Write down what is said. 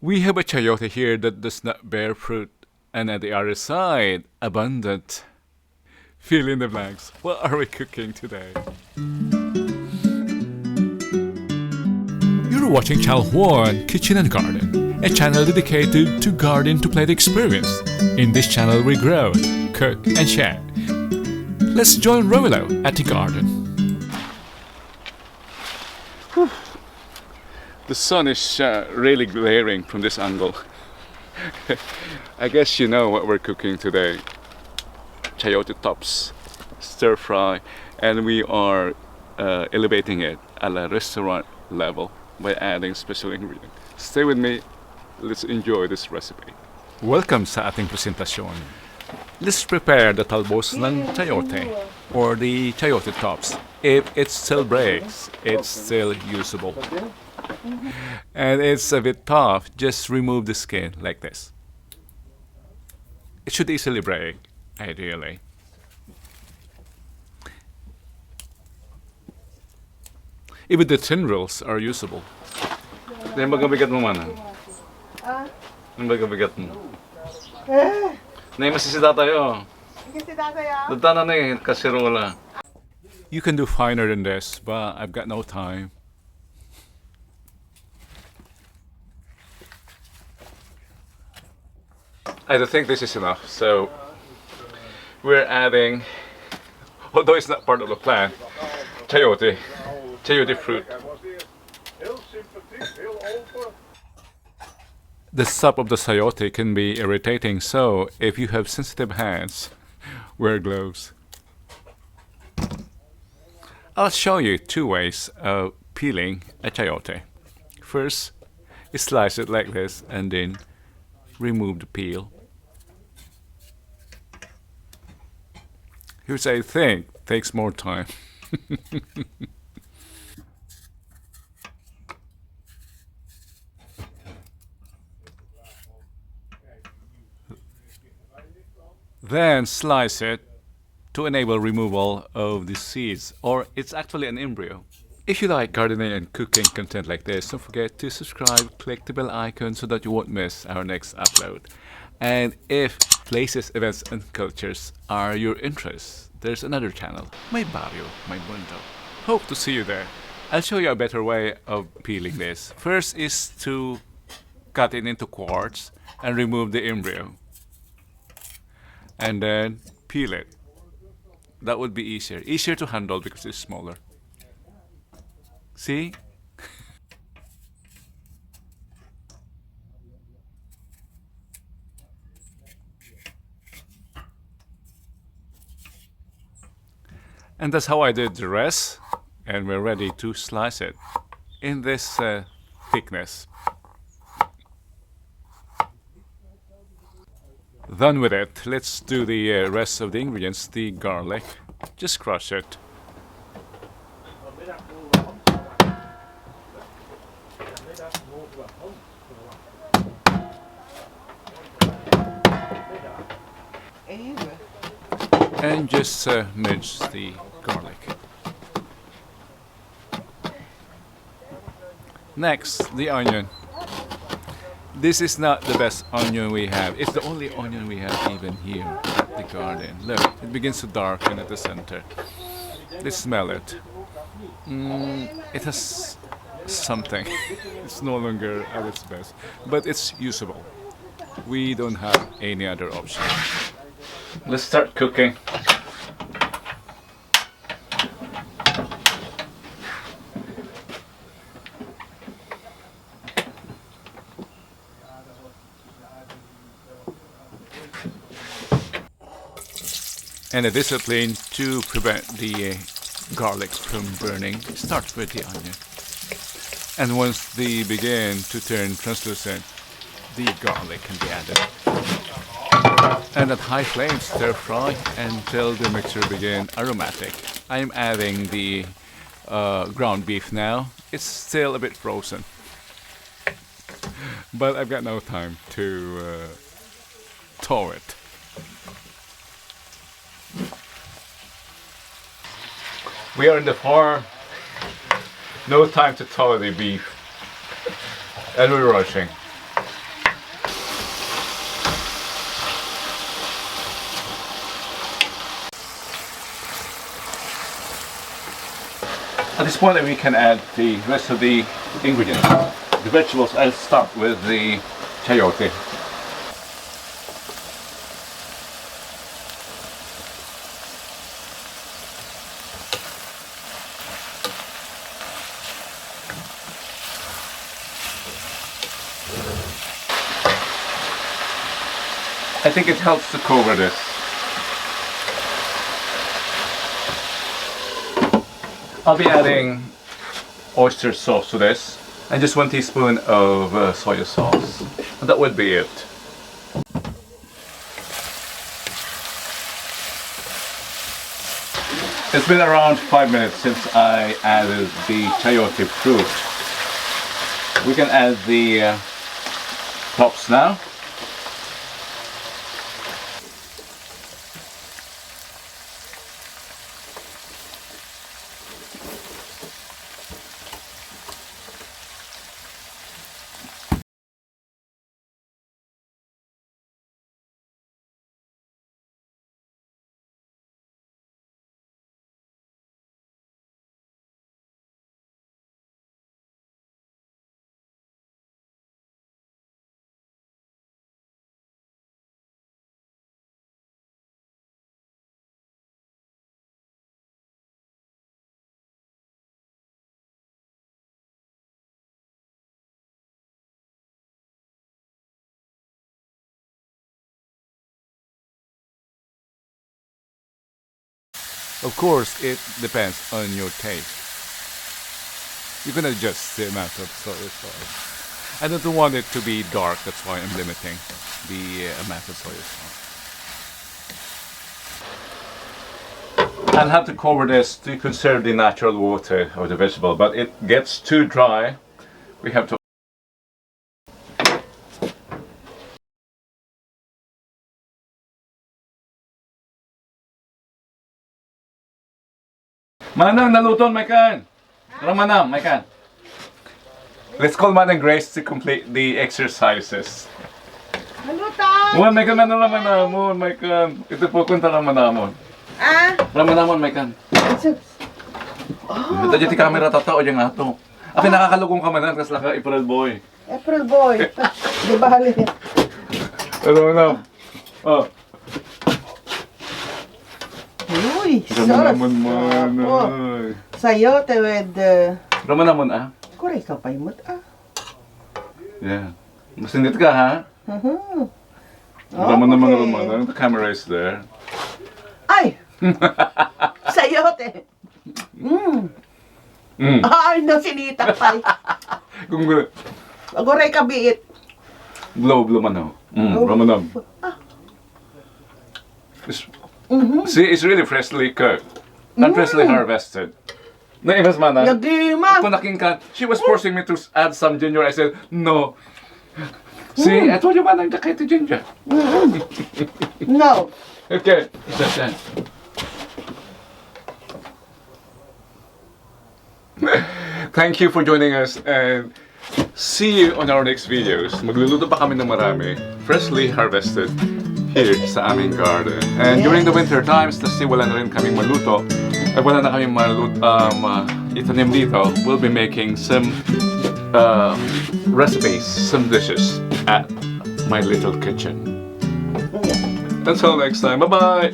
We have a chayote here that does not bear fruit, and at the other side, abundant. Fill in the blanks. What are we cooking today? You're watching Channel 1 Kitchen and Garden, a channel dedicated to garden to plate experience. In this channel we grow, cook and share. Let's join Romelo at the garden. The sun is really glaring from this angle. I guess you know what we're cooking today. Chayote tops, stir fry, and we are elevating it at a restaurant level by adding special ingredients. Stay with me, let's enjoy this recipe. Welcome sa ating presentasyon. Let's prepare the talbos ng chayote or the chayote tops. If it still breaks, it's still usable. And it's a bit tough, just remove the skin like this. It should easily break, ideally. Even the tendrils are usable. Ang bigat mo man. Ang bigat mo. Nay masisida tayo. Dagdanan na yung kasirola. You can do finer than this, but I've got no time. I don't think this is enough, so we're adding, although it's not part of the plan, chayote fruit. The sap of the sayote can be irritating, so if you have sensitive hands, wear gloves. I'll show you two ways of peeling a chayote. First, you slice it like this and then remove the peel. Which I think takes more time. Then slice it to enable removal of the seeds, or it's actually an embryo. If you like gardening and cooking content like this, don't forget to subscribe, click the bell icon so that you won't miss our next upload. And if places, events, and cultures are your interest, there's another channel, My Barrio, My Mundo. Hope to see you there. I'll show you a better way of peeling this. First is to cut it into quarts and remove the embryo. And then peel it. That would be easier. Easier to handle because it's smaller. See? And that's how I did the rest, and we're ready to slice it in this thickness. Done with it, let's do the rest of the ingredients. The garlic, just crush it. And just mince the garlic. Next, the onion. This is not the best onion we have. It's the only onion we have even here at the garden. Look, it begins to darken at the center. Let's smell it. It has something. It's no longer at its best, but it's usable. We don't have any other option. Let's start cooking. And a discipline to prevent the garlic from burning, start with the onion. And once they begin to turn translucent, the garlic can be added. And at high flame, stir fry until the mixture begins aromatic. I'm adding the ground beef now. It's still a bit frozen, but I've got no time to thaw it. We are in the farm. No time to thaw the beef. And we're rushing. At this point, we can add the rest of the ingredients. The vegetables, I'll start with the chayote. I think it helps to cover this. I'll be adding oyster sauce to this and just 1 teaspoon of soy sauce. And that would be it. It's been around 5 minutes since I added the chayote fruit. We can add the tops now. Of course, it depends on your taste. You can adjust the amount of soy sauce. I don't want it to be dark, that's why I'm limiting the amount of soy sauce. I'll have to cover this to conserve the natural water of the vegetable, but it gets too dry. We have to. Manang, naluton, Maikan! Manang, Maikan! Let's call Manang Grace to complete the exercises. Naluton! Muan, Maikan, Ramanamon, Maikan. Ito po kunta Ramanamon. Ah? Ramanamon, Maikan. Ito dyan ti camera tatao dyan nga to. Ako nakakalugong ka manan, kas laka April boy. April boy. Di bali. Ano na? Oh. Uy, Ramanamon man. Sayote with Ramanamon ah? Kuray ka pa imot ah. Yeah. Masindit ka ha? Ramanamon, Ramanamon. The camera is there. Ay! Sayote! Ay, no, sinita pa. Kung gulo. Agoray ka biit. Blow man ho. Ramanam. See, it's really freshly cooked. Not freshly harvested. Naimas man ha? Yagima! Kung nakingkan, she was forcing me to add some ginger. I said, no. See, I told you man, nagdakay to ginger. No. Okay, that's that. Thank you for joining us and see you on our next videos. Magluluto pa kami ng marami, freshly harvested here sa aming garden. And during the winter times, kasi wala na rin kaming maluto, at wala na kaming itanim dito, we'll be making some recipes, some dishes at my little kitchen. Until next time, bye-bye!